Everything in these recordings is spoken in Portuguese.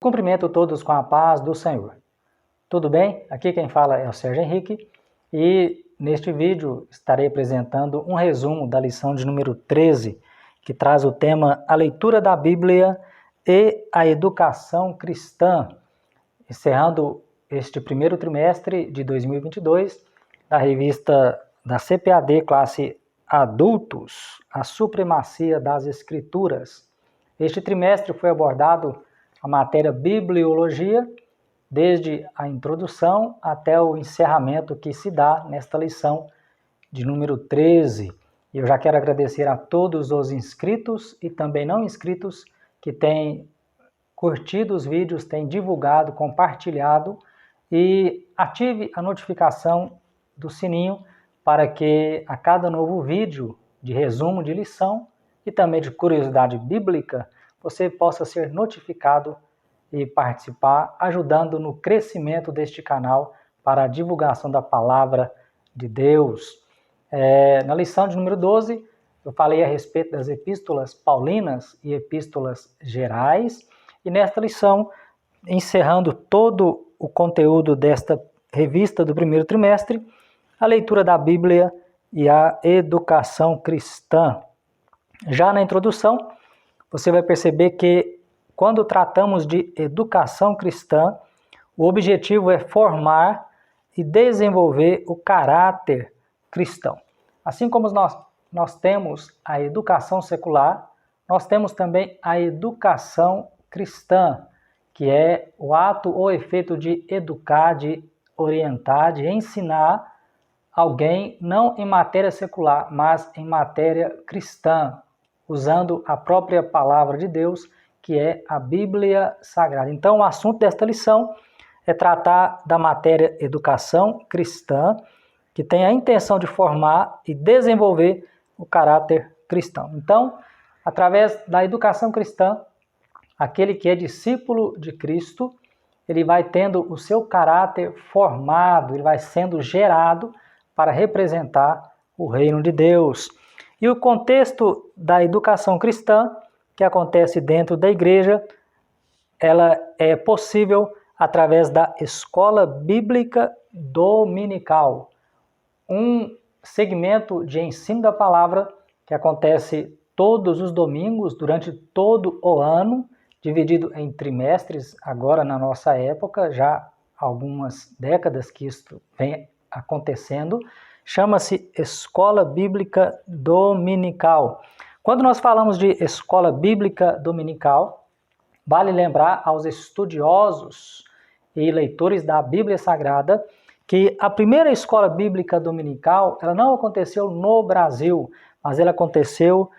Cumprimento todos com a paz do Senhor. Tudo bem? Aqui quem fala é o Sérgio Henrique e neste vídeo estarei apresentando um resumo da lição de número 13, que traz o tema A Leitura da Bíblia e a Educação Cristã, encerrando este primeiro trimestre de 2022 da revista da CPAD Classe Adultos, A Supremacia das Escrituras. Este trimestre foi abordado a matéria Bibliologia, desde a introdução até o encerramento que se dá nesta lição de número 13. E eu já quero agradecer a todos os inscritos e também não inscritos que têm curtido os vídeos, têm divulgado, compartilhado e ative a notificação do sininho para que a cada novo vídeo de resumo de lição e também de curiosidade bíblica, você possa ser notificado e participar, ajudando no crescimento deste canal para a divulgação da palavra de Deus. Na lição de número 12, eu falei a respeito das epístolas paulinas e epístolas gerais, e nesta lição, encerrando todo o conteúdo desta revista do primeiro trimestre, a leitura da Bíblia e a educação cristã. Já na introdução, você vai perceber que quando tratamos de educação cristã, o objetivo é formar e desenvolver o caráter cristão. Assim como nós temos a educação secular, nós temos também a educação cristã, que é o ato ou efeito de educar, de orientar, de ensinar alguém, não em matéria secular, mas em matéria cristã, usando a própria palavra de Deus, que é a Bíblia Sagrada. Então, o assunto desta lição é tratar da matéria educação cristã, que tem a intenção de formar e desenvolver o caráter cristão. Então, através da educação cristã, aquele que é discípulo de Cristo, ele vai tendo o seu caráter formado, ele vai sendo gerado para representar o reino de Deus. E o contexto da educação cristã, que acontece dentro da igreja, ela é possível através da escola bíblica dominical, um segmento de ensino da palavra que acontece todos os domingos, durante todo o ano, dividido em trimestres, agora na nossa época, já há algumas décadas que isso vem acontecendo, chama-se Escola Bíblica Dominical. Quando nós falamos de Escola Bíblica Dominical, vale lembrar aos estudiosos e leitores da Bíblia Sagrada que a primeira Escola Bíblica Dominical, ela não aconteceu no Brasil, mas ela aconteceu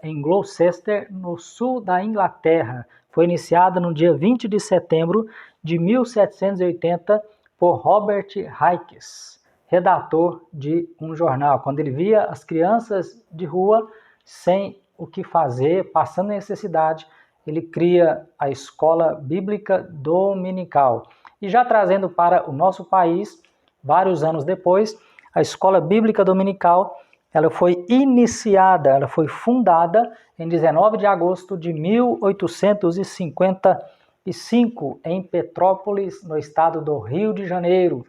em Gloucester, no sul da Inglaterra. Foi iniciada no dia 20 de setembro de 1780 por Robert Hykes, redator de um jornal. Quando ele via as crianças de rua sem o que fazer, passando necessidade, ele cria a Escola Bíblica Dominical. E já trazendo para o nosso país, vários anos depois, a Escola Bíblica Dominical, ela foi iniciada, ela foi fundada em 19 de agosto de 1855, em Petrópolis, no estado do Rio de Janeiro,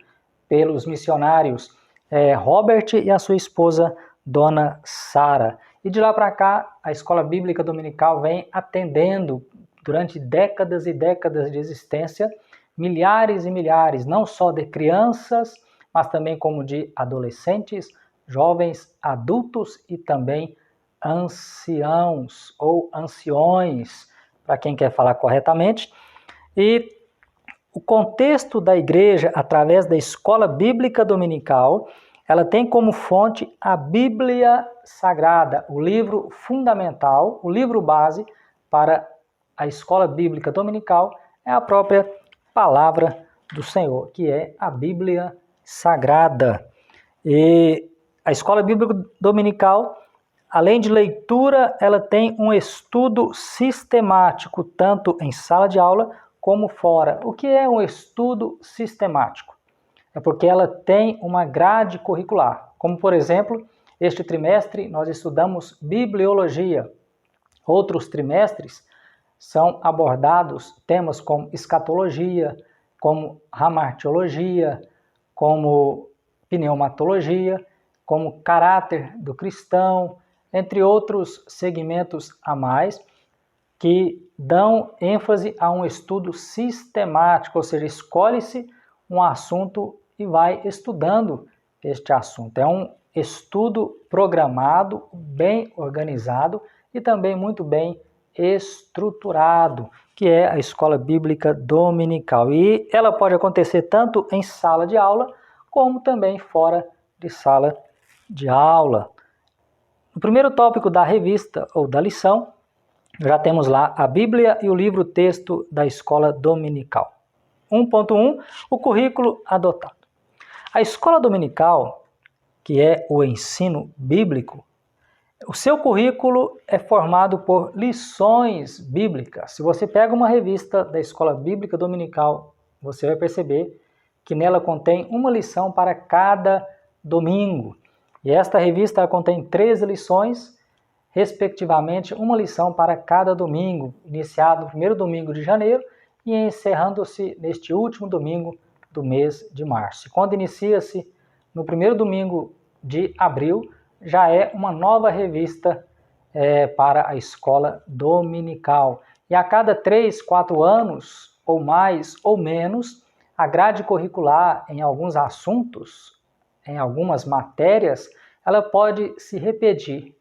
pelos missionários Robert e a sua esposa, Dona Sara. E de lá para cá, a Escola Bíblica Dominical vem atendendo, durante décadas e décadas de existência, milhares e milhares, não só de crianças, mas também como de adolescentes, jovens, adultos e também anciãos ou anciões, para quem quer falar corretamente. E o contexto da igreja, através da Escola Bíblica Dominical, ela tem como fonte a Bíblia Sagrada, o livro fundamental, o livro base para a Escola Bíblica Dominical, é a própria Palavra do Senhor, que é a Bíblia Sagrada. E a Escola Bíblica Dominical, além de leitura, ela tem um estudo sistemático, tanto em sala de aula como fora. O que é um estudo sistemático? É porque ela tem uma grade curricular. Como, por exemplo, este trimestre nós estudamos bibliologia. Outros trimestres são abordados temas como escatologia, como hamartiologia, como pneumatologia, como caráter do cristão, entre outros segmentos a mais, que dão ênfase a um estudo sistemático, ou seja, escolhe-se um assunto e vai estudando este assunto. É um estudo programado, bem organizado e também muito bem estruturado, que é a escola bíblica dominical. E ela pode acontecer tanto em sala de aula, como também fora de sala de aula. No primeiro tópico da revista ou da lição, já temos lá a Bíblia e o livro-texto da escola dominical. 1.1, o currículo adotado. A escola dominical, que é o ensino bíblico, o seu currículo é formado por lições bíblicas. Se você pega uma revista da escola bíblica dominical, você vai perceber que nela contém uma lição para cada domingo. E esta revista contém 13 lições, respectivamente, uma lição para cada domingo, iniciado no primeiro domingo de janeiro e encerrando-se neste último domingo do mês de março. Quando inicia-se no primeiro domingo de abril, já é uma nova revista para a escola dominical. E a cada 3, 4 anos, ou mais ou menos, a grade curricular em alguns assuntos, em algumas matérias, ela pode se repetir.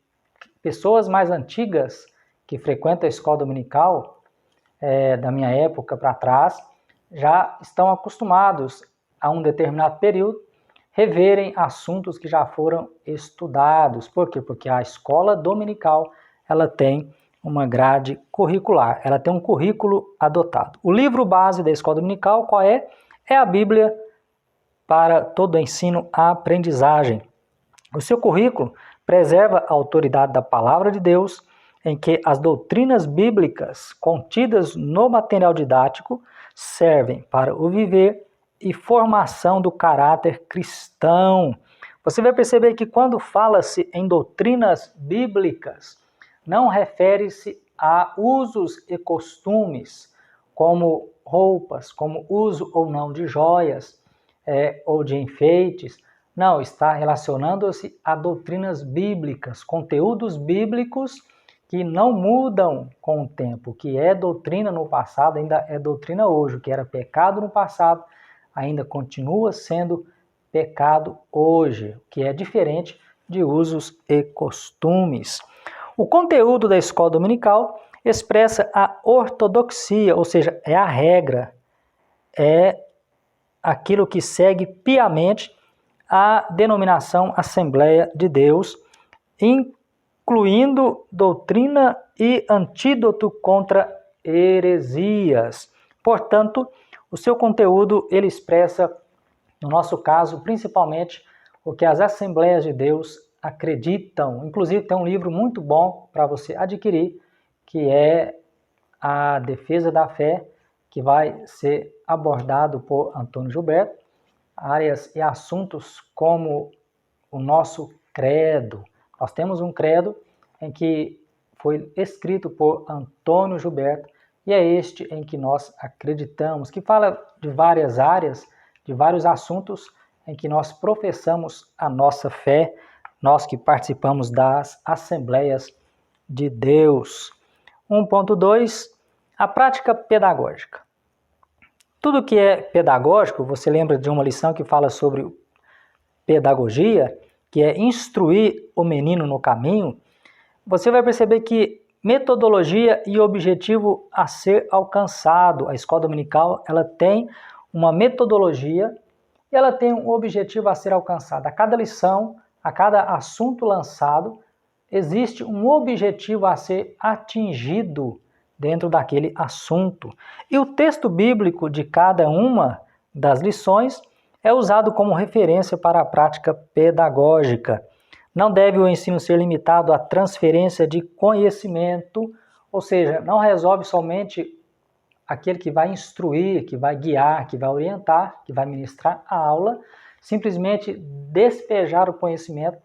Pessoas mais antigas que frequentam a escola dominical, da minha época para trás, já estão acostumados a um determinado período reverem assuntos que já foram estudados. Por quê? Porque a escola dominical ela tem uma grade curricular, ela tem um currículo adotado. O livro base da escola dominical, qual é? É a Bíblia para todo ensino à aprendizagem. O seu currículo preserva a autoridade da palavra de Deus, em que as doutrinas bíblicas contidas no material didático servem para o viver e formação do caráter cristão. Você vai perceber que quando fala-se em doutrinas bíblicas, não refere-se a usos e costumes, como roupas, como uso ou não de joias, ou de enfeites. Não, está relacionando-se a doutrinas bíblicas, conteúdos bíblicos que não mudam com o tempo, que é doutrina no passado, ainda é doutrina hoje, o que era pecado no passado, ainda continua sendo pecado hoje, que é diferente de usos e costumes. O conteúdo da escola dominical expressa a ortodoxia, ou seja, é a regra, é aquilo que segue piamente a denominação Assembleia de Deus, incluindo doutrina e antídoto contra heresias. Portanto, o seu conteúdo ele expressa, no nosso caso, principalmente o que as Assembleias de Deus acreditam. Inclusive tem um livro muito bom para você adquirir, que é A Defesa da Fé, que vai ser abordado por Antônio Gilberto, áreas e assuntos como o nosso credo. Nós temos um credo em que foi escrito por Antônio Gilberto e é este em que nós acreditamos, que fala de várias áreas, de vários assuntos em que nós professamos a nossa fé, nós que participamos das Assembleias de Deus. 1.2, a prática pedagógica. Tudo que é pedagógico, você lembra de uma lição que fala sobre pedagogia, que é instruir o menino no caminho, você vai perceber que metodologia e objetivo a ser alcançado. A escola dominical ela tem uma metodologia e ela tem um objetivo a ser alcançado. A cada lição, a cada assunto lançado, existe um objetivo a ser atingido dentro daquele assunto. E o texto bíblico de cada uma das lições é usado como referência para a prática pedagógica. Não deve o ensino ser limitado à transferência de conhecimento, ou seja, não resolve somente aquele que vai instruir, que vai guiar, que vai orientar, que vai ministrar a aula, simplesmente despejar o conhecimento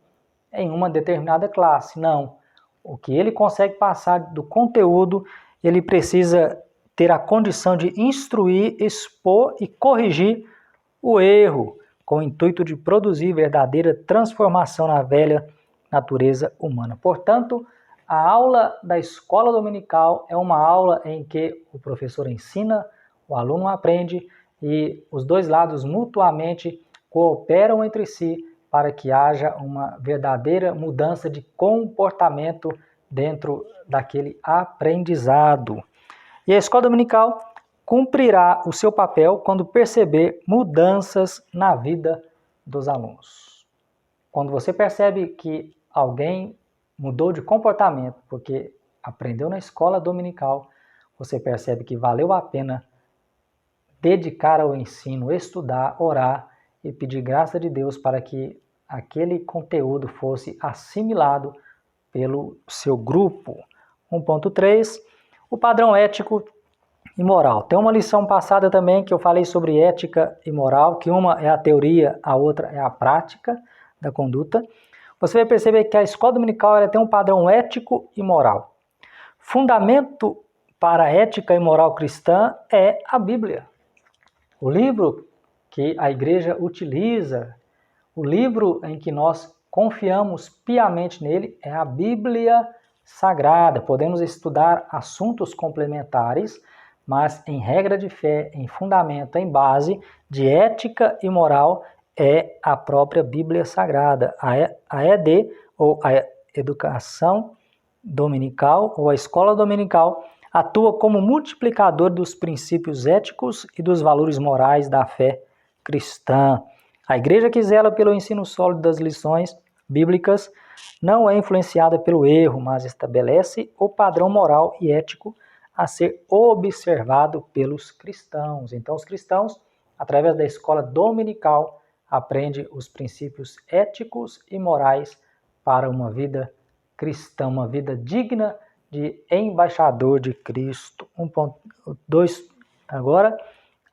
em uma determinada classe. Não. O que ele consegue passar do conteúdo, ele precisa ter a condição de instruir, expor e corrigir o erro, com o intuito de produzir verdadeira transformação na velha natureza humana. Portanto, a aula da escola dominical é uma aula em que o professor ensina, o aluno aprende e os dois lados mutuamente cooperam entre si para que haja uma verdadeira mudança de comportamento dentro daquele aprendizado. E a escola dominical cumprirá o seu papel quando perceber mudanças na vida dos alunos. Quando você percebe que alguém mudou de comportamento porque aprendeu na escola dominical, você percebe que valeu a pena dedicar ao ensino, estudar, orar e pedir graça de Deus para que aquele conteúdo fosse assimilado pelo seu grupo. 1.3, o padrão ético e moral. Tem uma lição passada também que eu falei sobre ética e moral, que uma é a teoria, a outra é a prática da conduta. Você vai perceber que a escola dominical ela tem um padrão ético e moral. Fundamento para a ética e moral cristã é a Bíblia. O livro que a igreja utiliza, o livro em que nós confiamos piamente nele é a Bíblia Sagrada. Podemos estudar assuntos complementares, mas em regra de fé, em fundamento, em base de ética e moral, é a própria Bíblia Sagrada. A ED, ou a Educação Dominical, ou a Escola Dominical, atua como multiplicador dos princípios éticos e dos valores morais da fé cristã. A igreja que zela pelo ensino sólido das lições bíblicas não é influenciada pelo erro, mas estabelece o padrão moral e ético a ser observado pelos cristãos. Então, os cristãos, através da escola dominical, aprendem os princípios éticos e morais para uma vida cristã, uma vida digna de embaixador de Cristo. 1.2 agora,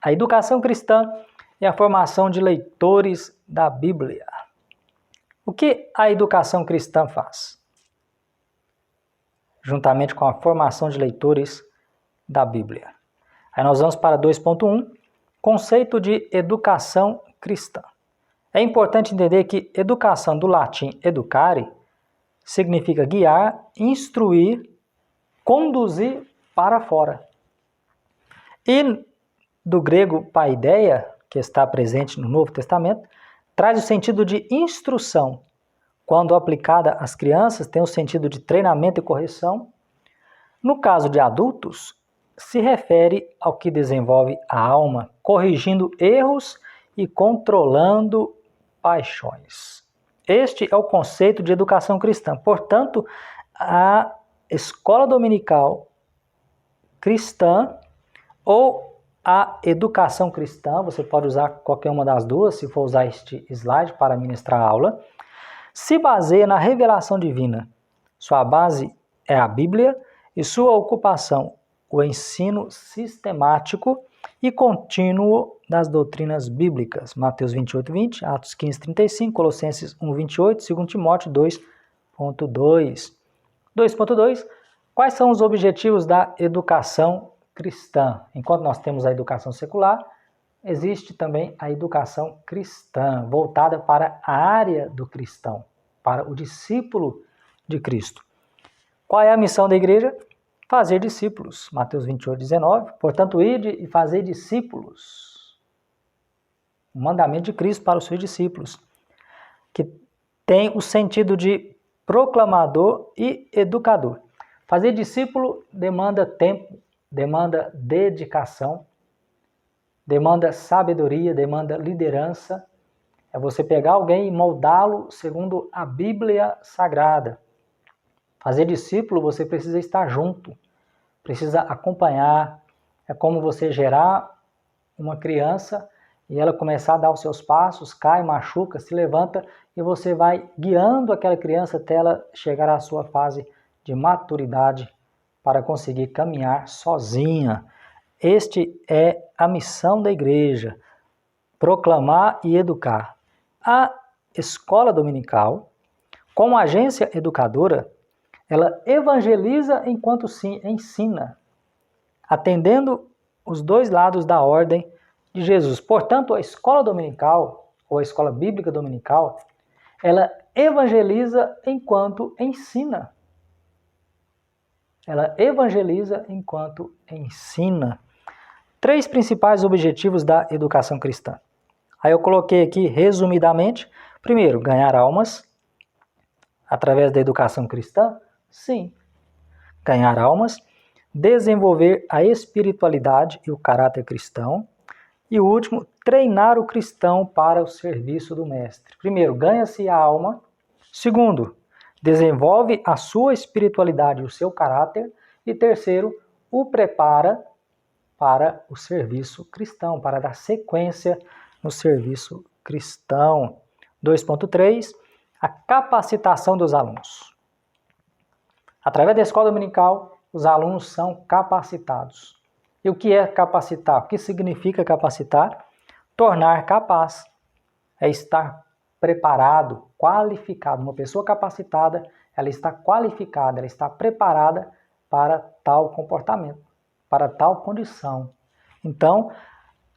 a educação cristã e a formação de leitores da Bíblia. O que a educação cristã faz? Juntamente com a formação de leitores da Bíblia. Aí nós vamos para 2.1, conceito de educação cristã. É importante entender que educação do latim educare significa guiar, instruir, conduzir para fora. E do grego paideia, que está presente no Novo Testamento, traz o sentido de instrução. Quando aplicada às crianças, tem o sentido de treinamento e correção. No caso de adultos, se refere ao que desenvolve a alma, corrigindo erros e controlando paixões. Este é o conceito de educação cristã. Portanto, a escola dominical cristã ou a educação cristã, você pode usar qualquer uma das duas, se for usar este slide para ministrar a aula, se baseia na revelação divina. Sua base é a Bíblia e sua ocupação, o ensino sistemático e contínuo das doutrinas bíblicas. Mateus 28:20, Atos 15:35, Colossenses 1:28, 2 Timóteo 2.2. 2.2. Quais são os objetivos da educação cristã? Enquanto nós temos a educação secular, existe também a educação cristã, voltada para a área do cristão, para o discípulo de Cristo. Qual é a missão da igreja? Fazer discípulos. Mateus 28:19. Portanto, ide e fazer discípulos. O mandamento de Cristo para os seus discípulos, que tem o sentido de proclamador e educador. Fazer discípulo demanda tempo, demanda dedicação, demanda sabedoria, demanda liderança. É você pegar alguém e moldá-lo segundo a Bíblia Sagrada. Fazer discípulo, você precisa estar junto, precisa acompanhar. É como você gerar uma criança e ela começar a dar os seus passos, cai, machuca, se levanta e você vai guiando aquela criança até ela chegar à sua fase de maturidade para conseguir caminhar sozinha. Este é a missão da igreja, proclamar e educar. A escola dominical, como agência educadora, ela evangeliza enquanto ensina. atendendo os dois lados da ordem de Jesus. Portanto, a escola dominical, ou a escola bíblica dominical, ela evangeliza enquanto ensina. Ela evangeliza enquanto ensina. 3 principais objetivos da educação cristã. Aí eu coloquei aqui resumidamente. Primeiro, ganhar almas através da educação cristã? Sim. Ganhar almas, desenvolver a espiritualidade e o caráter cristão. E o último, treinar o cristão para o serviço do mestre. Primeiro, ganha-se a alma. Segundo, desenvolve a sua espiritualidade e o seu caráter. E terceiro, o prepara para o serviço cristão, para dar sequência no serviço cristão. 2.3, a capacitação dos alunos. Através da escola dominical, os alunos são capacitados. E o que é capacitar? O que significa capacitar? Tornar capaz. É estar preparado, qualificado. Uma pessoa capacitada, ela está qualificada, ela está preparada para tal comportamento, para tal condição. Então,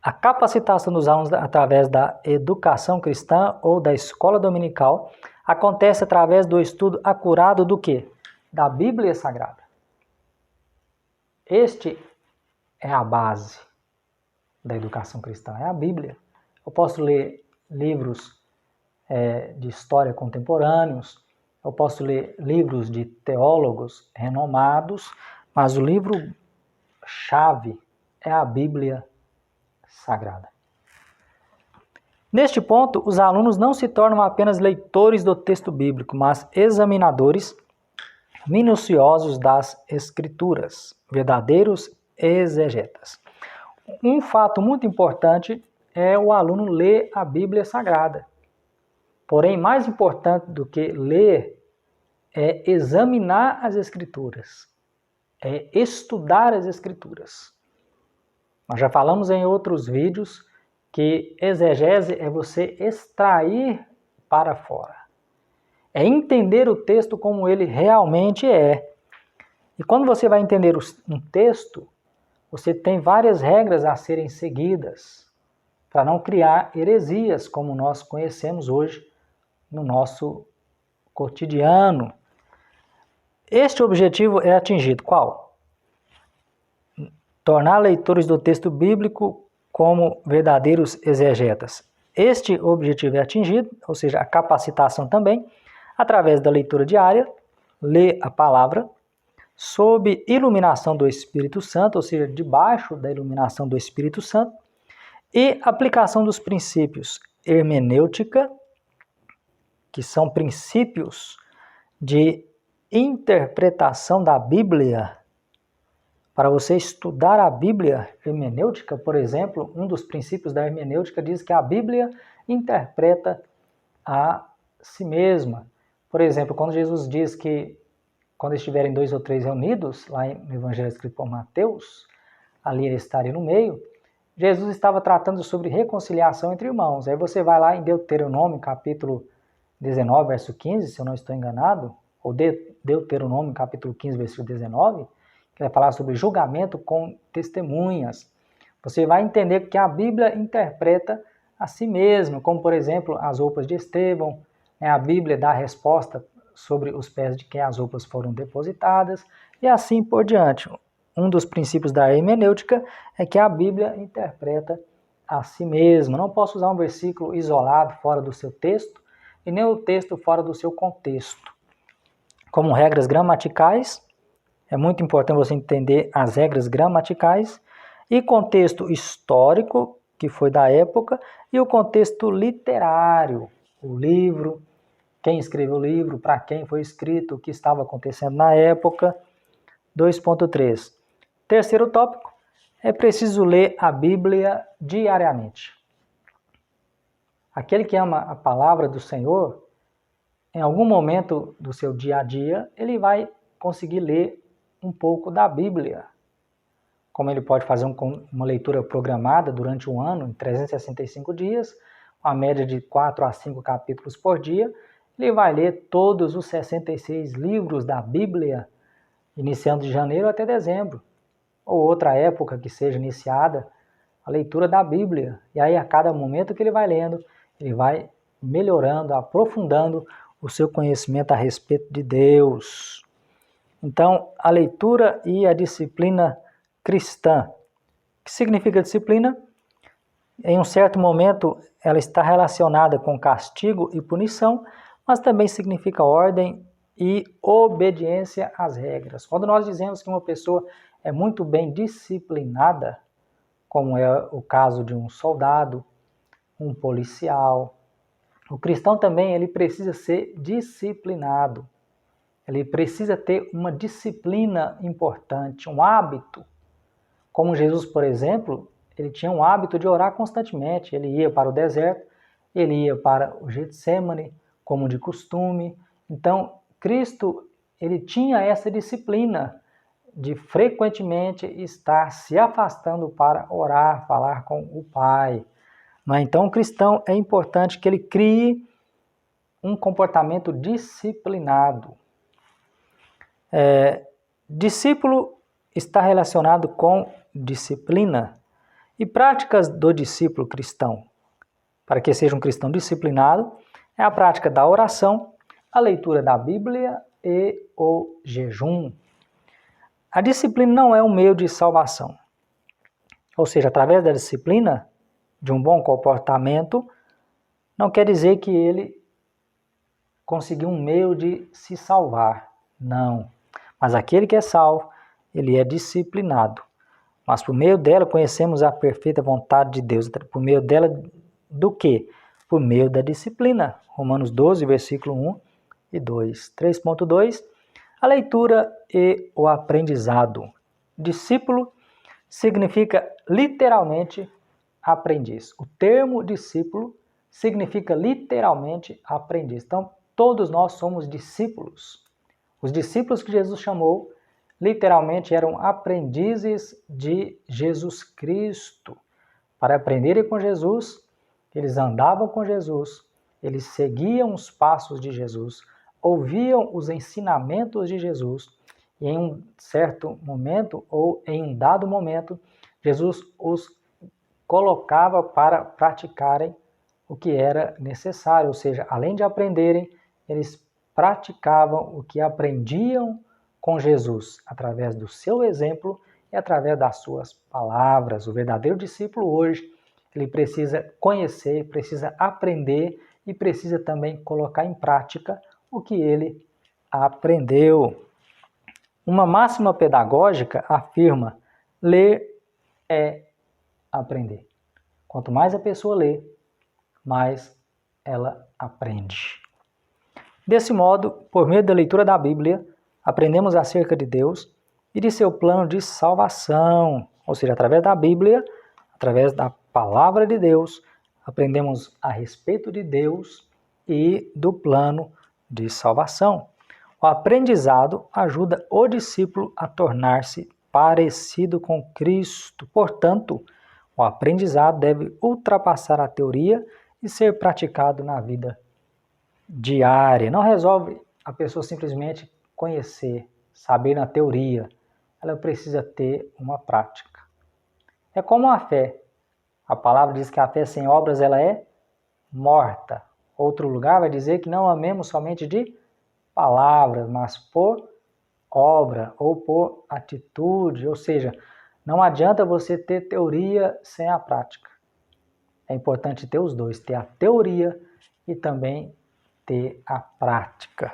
a capacitação dos alunos através da educação cristã ou da escola dominical acontece através do estudo acurado do quê? Da Bíblia Sagrada. Este é a base da educação cristã, é a Bíblia. Eu posso ler livros de história contemporâneos, eu posso ler livros de teólogos renomados, mas o livro-chave é a Bíblia Sagrada. Neste ponto, os alunos não se tornam apenas leitores do texto bíblico, mas examinadores minuciosos das Escrituras, verdadeiros exegetas. Um fato muito importante é o aluno ler a Bíblia Sagrada. Porém, mais importante do que ler é examinar as Escrituras, é estudar as Escrituras. Nós já falamos em outros vídeos que exegese é você extrair para fora. É entender o texto como ele realmente é. E quando você vai entender um texto, você tem várias regras a serem seguidas para não criar heresias como nós conhecemos hoje no nosso cotidiano. Este objetivo é atingido. Qual? Tornar leitores do texto bíblico como verdadeiros exegetas. Este objetivo é atingido, ou seja, a capacitação também, através da leitura diária, ler a palavra, sob iluminação do Espírito Santo, ou seja, debaixo da iluminação do Espírito Santo, e aplicação dos princípios hermenêutica, que são princípios de interpretação da Bíblia. Para você estudar a Bíblia, hermenêutica, por exemplo, um dos princípios da hermenêutica diz que a Bíblia interpreta a si mesma. Por exemplo, quando Jesus diz que quando estiverem 2 ou 3 reunidos, lá no Evangelho escrito por Mateus, ali ele estaria no meio, Jesus estava tratando sobre reconciliação entre irmãos. Aí você vai lá em Deuteronômio, capítulo 19, verso 15, se eu não estou enganado, ou Deuteronômio, capítulo 15, versículo 19, que vai falar sobre julgamento com testemunhas. Você vai entender que a Bíblia interpreta a si mesma, como, por exemplo, as roupas de Estevão, a Bíblia dá a resposta sobre os pés de quem as roupas foram depositadas, e assim por diante. Um dos princípios da hermenêutica é que a Bíblia interpreta a si mesma. Não posso usar um versículo isolado fora do seu texto, e nem o texto fora do seu contexto. Como regras gramaticais, é muito importante você entender as regras gramaticais e contexto histórico, que foi da época, e o contexto literário, o livro, quem escreveu o livro, para quem foi escrito, o que estava acontecendo na época. 2.3. Terceiro tópico, é preciso ler a Bíblia diariamente. Aquele que ama a palavra do Senhor, em algum momento do seu dia a dia, ele vai conseguir ler um pouco da Bíblia. Como ele pode fazer uma leitura programada durante um ano, em 365 dias, uma média de 4 a 5 capítulos por dia, ele vai ler todos os 66 livros da Bíblia, iniciando de janeiro até dezembro. ou outra época que seja iniciada, a leitura da Bíblia. E aí, a cada momento que ele vai lendo, ele vai melhorando, aprofundando o seu conhecimento a respeito de Deus. Então, a leitura e a disciplina cristã. O que significa disciplina? Em um certo momento, ela está relacionada com castigo e punição, mas também significa ordem e obediência às regras. Quando nós dizemos que uma pessoa é muito bem disciplinada, como é o caso de um soldado, um policial, o cristão também ele precisa ser disciplinado. Ele precisa ter uma disciplina importante, um hábito. Como Jesus, por exemplo, ele tinha um hábito de orar constantemente. Ele ia para o deserto, ele ia para o Getsemane, como de costume. Então, Cristo, ele tinha essa disciplina de frequentemente estar se afastando para orar, falar com o Pai. Então, o cristão é importante que ele crie um comportamento disciplinado. Discípulo está relacionado com disciplina e práticas do discípulo cristão. Para que seja um cristão disciplinado, é a prática da oração, a leitura da Bíblia e o jejum. A disciplina não é um meio de salvação. Ou seja, através da disciplina, de um bom comportamento, não quer dizer que ele conseguiu um meio de se salvar. Não. Mas aquele que é salvo, ele é disciplinado. Mas por meio dela conhecemos a perfeita vontade de Deus. Por meio dela do quê? Por meio da disciplina. Romanos 12, versículo 1 e 2. 3.2. A leitura e o aprendizado. Discípulo significa literalmente aprendiz. O termo discípulo significa literalmente aprendiz. Então, todos nós somos discípulos. Os discípulos que Jesus chamou, literalmente eram aprendizes de Jesus Cristo. Para aprenderem com Jesus, eles andavam com Jesus, eles seguiam os passos de Jesus, ouviam os ensinamentos de Jesus, e em um certo momento, ou em um dado momento, Jesus os colocava para praticarem o que era necessário, ou seja, além de aprenderem, eles praticavam o que aprendiam com Jesus, através do seu exemplo e através das suas palavras. O verdadeiro discípulo hoje, ele precisa conhecer, precisa aprender e precisa também colocar em prática o que ele aprendeu. Uma máxima pedagógica afirma: ler é aprender. Quanto mais a pessoa lê, mais ela aprende. Desse modo, por meio da leitura da Bíblia, aprendemos acerca de Deus e de seu plano de salvação. Ou seja, através da Bíblia, através da palavra de Deus, aprendemos a respeito de Deus e do plano de salvação. O aprendizado ajuda o discípulo a tornar-se parecido com Cristo. Portanto, o aprendizado deve ultrapassar a teoria e ser praticado na vida diária. Não resolve a pessoa simplesmente conhecer, saber na teoria. Ela precisa ter uma prática. É como a fé. A palavra diz que a fé sem obras ela é morta. Outro lugar vai dizer que não amemos somente de palavras, mas por obra ou por atitude. Ou seja, não adianta você ter teoria sem a prática. É importante ter os dois, ter a teoria e também ter a prática.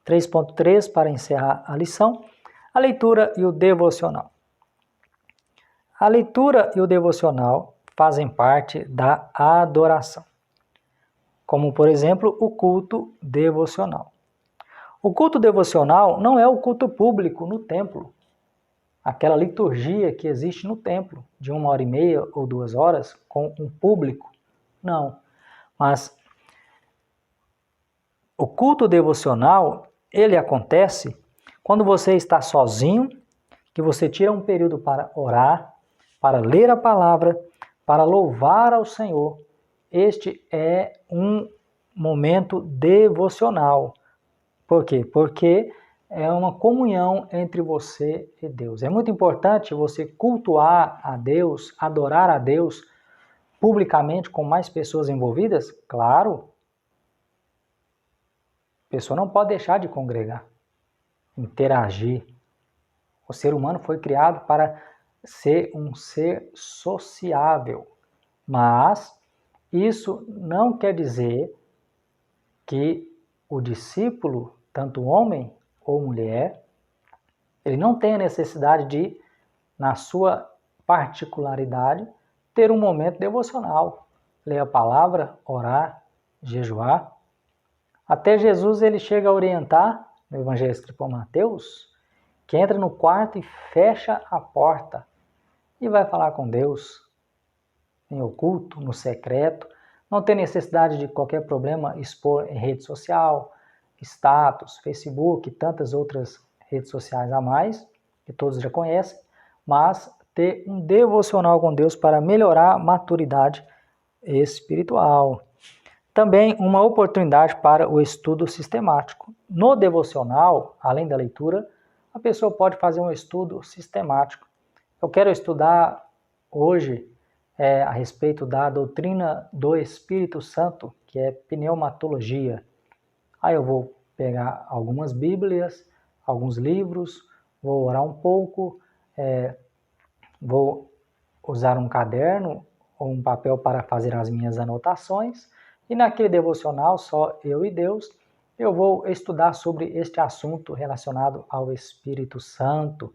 3.3, para encerrar a lição, a leitura e o devocional. A leitura e o devocional fazem parte da adoração, como, por exemplo, o culto devocional. O culto devocional não é o culto público no templo, aquela liturgia que existe no templo, de 1h30 ou 2 horas, com um público. Não, mas o culto devocional, ele acontece quando você está sozinho, que você tira um período para orar, para ler a palavra, para louvar ao Senhor. Este é um momento devocional. Por quê? Porque é uma comunhão entre você e Deus. É muito importante você cultuar a Deus, adorar a Deus publicamente com mais pessoas envolvidas? Claro. A pessoa não pode deixar de congregar, interagir. O ser humano foi criado para ser um ser sociável, mas isso não quer dizer que o discípulo, tanto homem ou mulher, ele não tem a necessidade de, na sua particularidade, ter um momento devocional, ler a palavra, orar, jejuar. Até Jesus ele chega a orientar, no Evangelho escrito por Mateus, que entra no quarto e fecha a porta e vai falar com Deus em oculto, no secreto. Não tem necessidade de qualquer problema expor em rede social, status, Facebook e tantas outras redes sociais a mais, que todos já conhecem, mas ter um devocional com Deus para melhorar a maturidade espiritual. Também uma oportunidade para o estudo sistemático. No devocional, além da leitura, a pessoa pode fazer um estudo sistemático. Eu quero estudar hoje a respeito da doutrina do Espírito Santo, que é pneumatologia. Aí eu vou pegar algumas bíblias, alguns livros, vou orar um pouco, vou usar um caderno ou um papel para fazer as minhas anotações, e naquele devocional, só eu e Deus, eu vou estudar sobre este assunto relacionado ao Espírito Santo.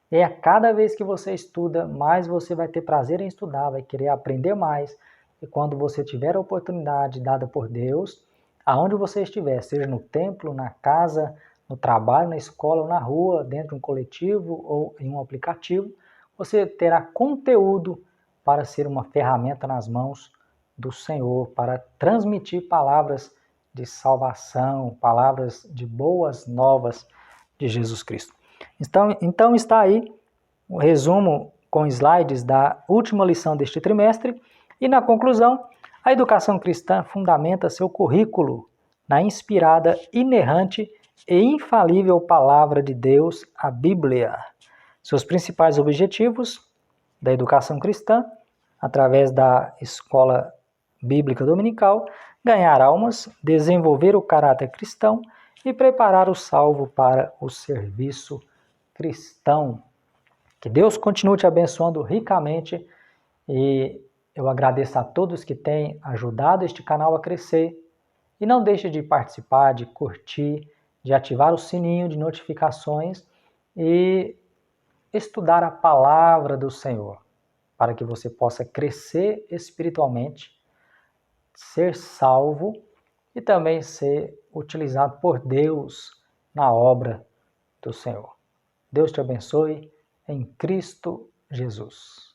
E a cada vez que você estuda, mais você vai ter prazer em estudar, vai querer aprender mais. E quando você tiver a oportunidade dada por Deus, aonde você estiver, seja no templo, na casa, no trabalho, na escola ou na rua, dentro de um coletivo ou em um aplicativo, você terá conteúdo para ser uma ferramenta nas mãos do Senhor, para transmitir palavras de salvação, palavras de boas novas de Jesus Cristo. Então está aí o resumo com slides da última lição deste trimestre e na conclusão, a educação cristã fundamenta seu currículo na inspirada, inerrante e infalível palavra de Deus, a Bíblia. Seus principais objetivos da educação cristã, através da escola bíblica dominical, ganhar almas, desenvolver o caráter cristão e preparar o salvo para o serviço cristão. Que Deus continue te abençoando ricamente e eu agradeço a todos que têm ajudado este canal a crescer. E não deixe de participar, de curtir, de ativar o sininho de notificações e estudar a palavra do Senhor, para que você possa crescer espiritualmente, ser salvo e também ser utilizado por Deus na obra do Senhor. Deus te abençoe em Cristo Jesus.